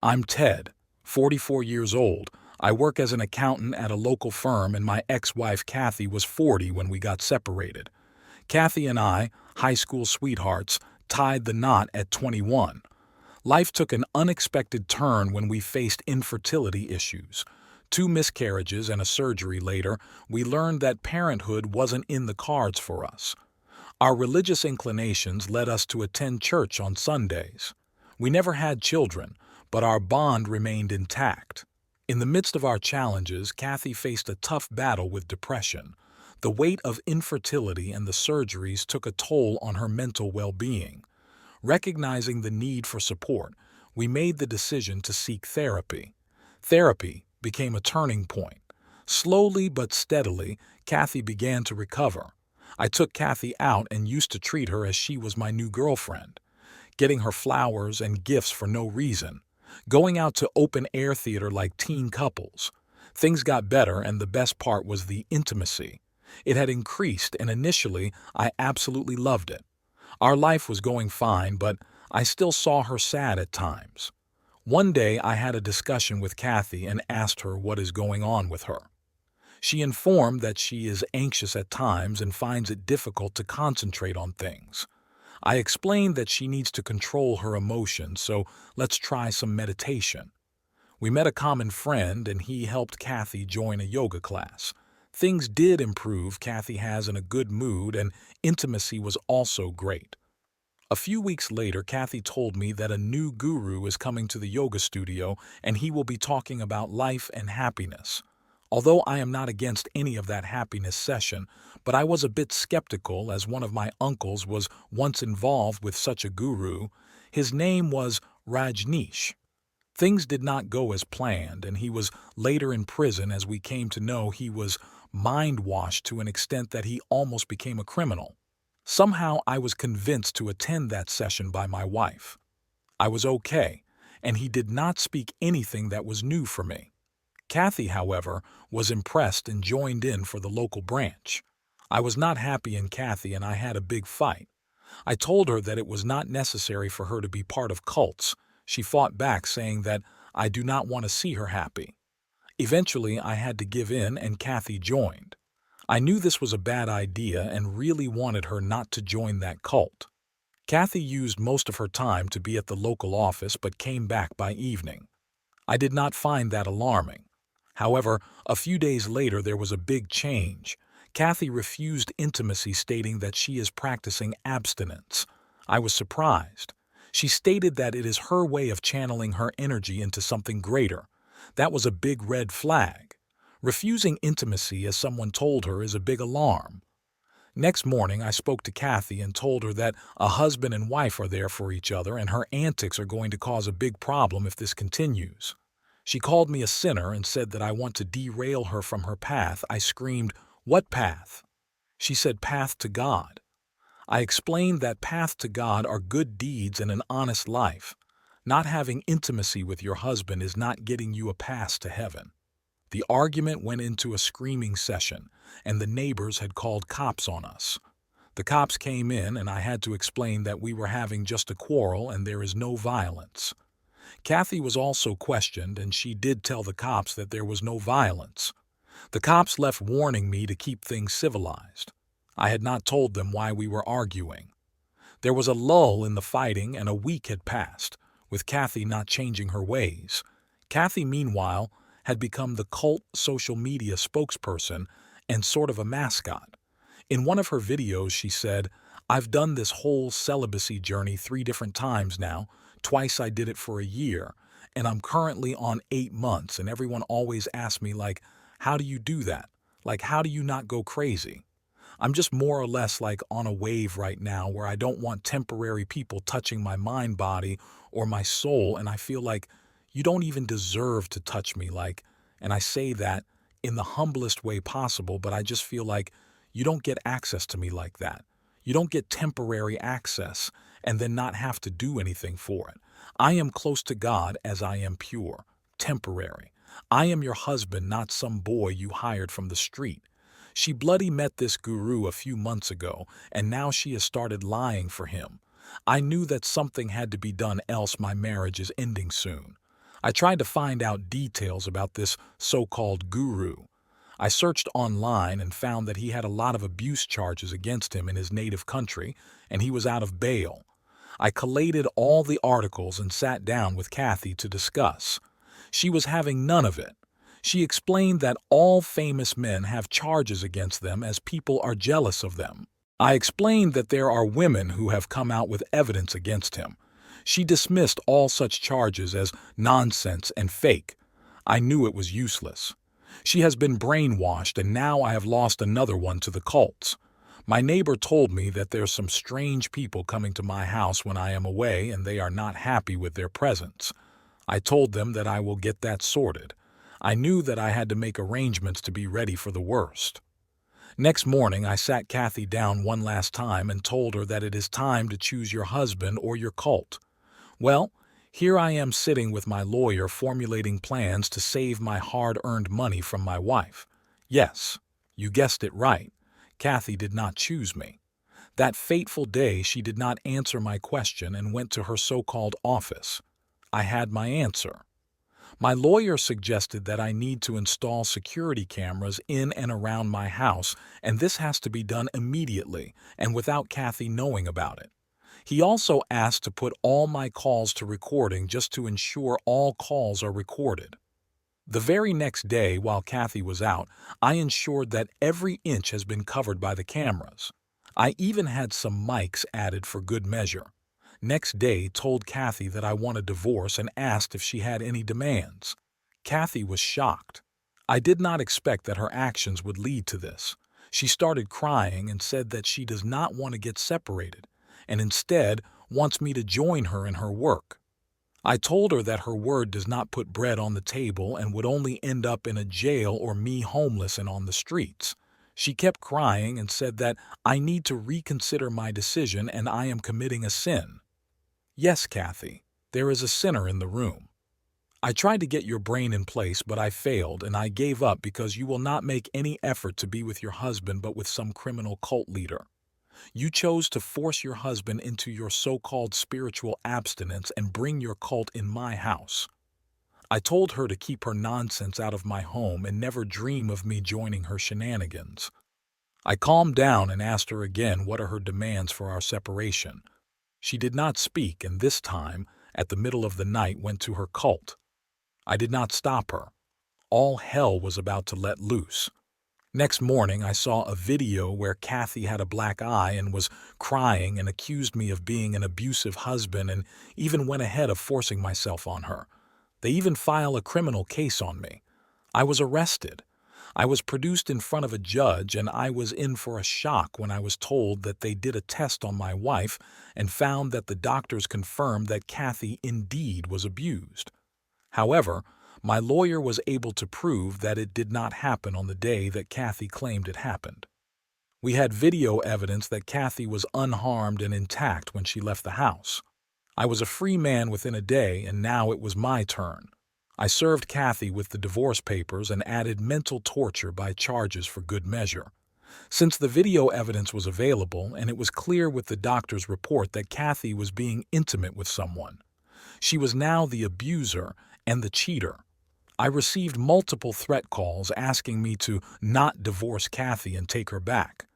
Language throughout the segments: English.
I'm Ted, 44 years old. I work as an accountant at a local firm, and my ex-wife Kathy was 40 when we got separated. Kathy and I, high school sweethearts, tied the knot at 21. Life took an unexpected turn when we faced infertility issues. 2 miscarriages and a surgery later, we learned that parenthood wasn't in the cards for us. Our religious inclinations led us to attend church on Sundays. We never had children, but our bond remained intact. In the midst of our challenges, Kathy faced a tough battle with depression. The weight of infertility and the surgeries took a toll on her mental well-being. Recognizing the need for support, we made the decision to seek therapy. Therapy became a turning point. Slowly but steadily, Kathy began to recover. I took Kathy out and used to treat her as she was my new girlfriend, getting her flowers and gifts for no reason, going out to open-air theater like teen couples. Things got better, and the best part was the intimacy. It had increased, and initially, I absolutely loved it. Our life was going fine, but I still saw her sad at times. One day, I had a discussion with Kathy and asked her what is going on with her. She informed that she is anxious at times and finds it difficult to concentrate on things. I explained that she needs to control her emotions, so let's try some meditation. We met a common friend, and he helped Kathy join a yoga class. Things did improve. Kathy has in a good mood, and intimacy was also great. A few weeks later, Kathy told me that a new guru is coming to the yoga studio, and he will be talking about life and happiness. Although I am not against any of that happiness session, but I was a bit skeptical as one of my uncles was once involved with such a guru. His name was Rajneesh. Things did not go as planned, and he was later in prison as we came to know he was mind-washed to an extent that he almost became a criminal. Somehow I was convinced to attend that session by my wife. I was okay, and he did not speak anything that was new for me. Kathy, however, was impressed and joined in for the local branch. I was not happy in Kathy, and I had a big fight. I told her that it was not necessary for her to be part of cults. She fought back, saying that I do not want to see her happy. Eventually, I had to give in, and Kathy joined. I knew this was a bad idea and really wanted her not to join that cult. Kathy used most of her time to be at the local office but came back by evening. I did not find that alarming. However, a few days later there was a big change. Kathy refused intimacy, stating that she is practicing abstinence. I was surprised. She stated that it is her way of channeling her energy into something greater. That was a big red flag. Refusing intimacy, as someone told her, is a big alarm. Next morning, I spoke to Kathy and told her that a husband and wife are there for each other, and her antics are going to cause a big problem if this continues. She called me a sinner and said that I want to derail her from her path. I screamed, "What path?" She said, "Path to God." I explained that path to God are good deeds and an honest life. Not having intimacy with your husband is not getting you a pass to heaven. The argument went into a screaming session, and the neighbors had called cops on us. The cops came in, and I had to explain that we were having just a quarrel and there is no violence. Kathy was also questioned, and she did tell the cops that there was no violence. The cops left warning me to keep things civilized. I had not told them why we were arguing. There was a lull in the fighting, and a week had passed, with Kathy not changing her ways. Kathy, meanwhile, had become the cult social media spokesperson and sort of a mascot. In one of her videos, she said, "I've done this whole celibacy journey 3 different times now. Twice I did it for a year, and I'm currently on 8 months, and everyone always asks me, like, how do you do that? Like, how do you not go crazy? I'm just more or less like on a wave right now where I don't want temporary people touching my mind, body, or my soul, and I feel like you don't even deserve to touch me, like," and I say that in the humblest way possible, but I just feel like you don't get access to me like that. You don't get temporary access and then not have to do anything for it. I am close to God as I am pure, temporary. I am your husband, not some boy you hired from the street. She bloody met this guru a few months ago, and now she has started lying for him. I knew that something had to be done, else my marriage is ending soon. I tried to find out details about this so-called guru. I searched online and found that he had a lot of abuse charges against him in his native country, and he was out of bail. I collated all the articles and sat down with Kathy to discuss. She was having none of it. She explained that all famous men have charges against them as people are jealous of them. I explained that there are women who have come out with evidence against him. She dismissed all such charges as nonsense and fake. I knew it was useless. She has been brainwashed, and now I have lost another one to the cults. My neighbor told me that there's some strange people coming to my house when I am away, and they are not happy with their presence. I told them that I will get that sorted. I knew that I had to make arrangements to be ready for the worst. Next morning, I sat Kathy down one last time and told her that it is time to choose your husband or your cult. Well, here I am sitting with my lawyer formulating plans to save my hard-earned money from my wife. Yes, you guessed it right. Kathy did not choose me. That fateful day, she did not answer my question and went to her so-called office. I had my answer. My lawyer suggested that I need to install security cameras in and around my house, and this has to be done immediately and without Kathy knowing about it. He also asked to put all my calls to recording just to ensure all calls are recorded. The very next day, while Kathy was out, I ensured that every inch has been covered by the cameras. I even had some mics added for good measure. Next day, told Kathy that I want a divorce and asked if she had any demands. Kathy was shocked. I did not expect that her actions would lead to this. She started crying and said that she does not want to get separated, and instead wants me to join her in her work. I told her that her word does not put bread on the table and would only end up in a jail or me homeless and on the streets. She kept crying and said that I need to reconsider my decision and I am committing a sin. Yes, Kathy, there is a sinner in the room. I tried to get your brain in place, but I failed, and I gave up because you will not make any effort to be with your husband but with some criminal cult leader. You chose to force your husband into your so-called spiritual abstinence and bring your cult in my house. I told her to keep her nonsense out of my home and never dream of me joining her shenanigans. I calmed down and asked her again what are her demands for our separation. She did not speak, and this time, at the middle of the night, went to her cult. I did not stop her. All hell was about to let loose. Next morning, I saw a video where Kathy had a black eye and was crying and accused me of being an abusive husband and even went ahead of forcing myself on her. They even filed a criminal case on me. I was arrested. I was produced in front of a judge, and I was in for a shock when I was told that they did a test on my wife and found that the doctors confirmed that Kathy indeed was abused. However, my lawyer was able to prove that it did not happen on the day that Kathy claimed it happened. We had video evidence that Kathy was unharmed and intact when she left the house. I was a free man within a day, and now it was my turn. I served Kathy with the divorce papers and added mental torture by charges for good measure. Since the video evidence was available and it was clear with the doctor's report that Kathy was being intimate with someone, she was now the abuser and the cheater. I received multiple threat calls asking me to not divorce Kathy and take her back.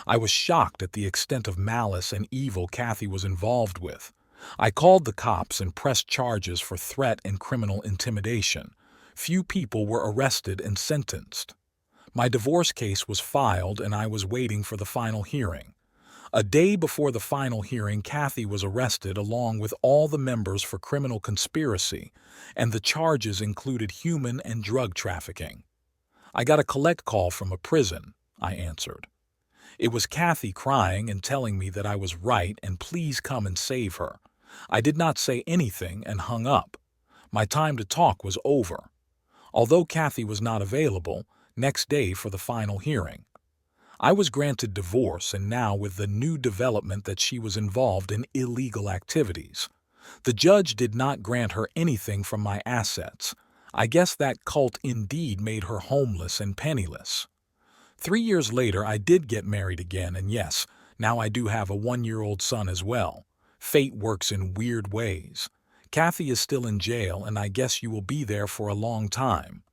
I was shocked at the extent of malice and evil Kathy was involved with. I called the cops and pressed charges for threat and criminal intimidation. Few people were arrested and sentenced. My divorce case was filed and I was waiting for the final hearing. A day before the final hearing, Kathy was arrested along with all the members for criminal conspiracy, and the charges included human and drug trafficking. I got a collect call from a prison, I answered. It was Kathy crying and telling me that I was right and please come and save her. I did not say anything and hung up. My time to talk was over. Although Kathy was not available, next day for the final hearing. I was granted divorce, and now with the new development that she was involved in illegal activities. The judge did not grant her anything from my assets. I guess that cult indeed made her homeless and penniless. 3 years later, I did get married again, and yes, now I do have a 1-year-old son as well. Fate works in weird ways. Kathy is still in jail, and I guess you will be there for a long time.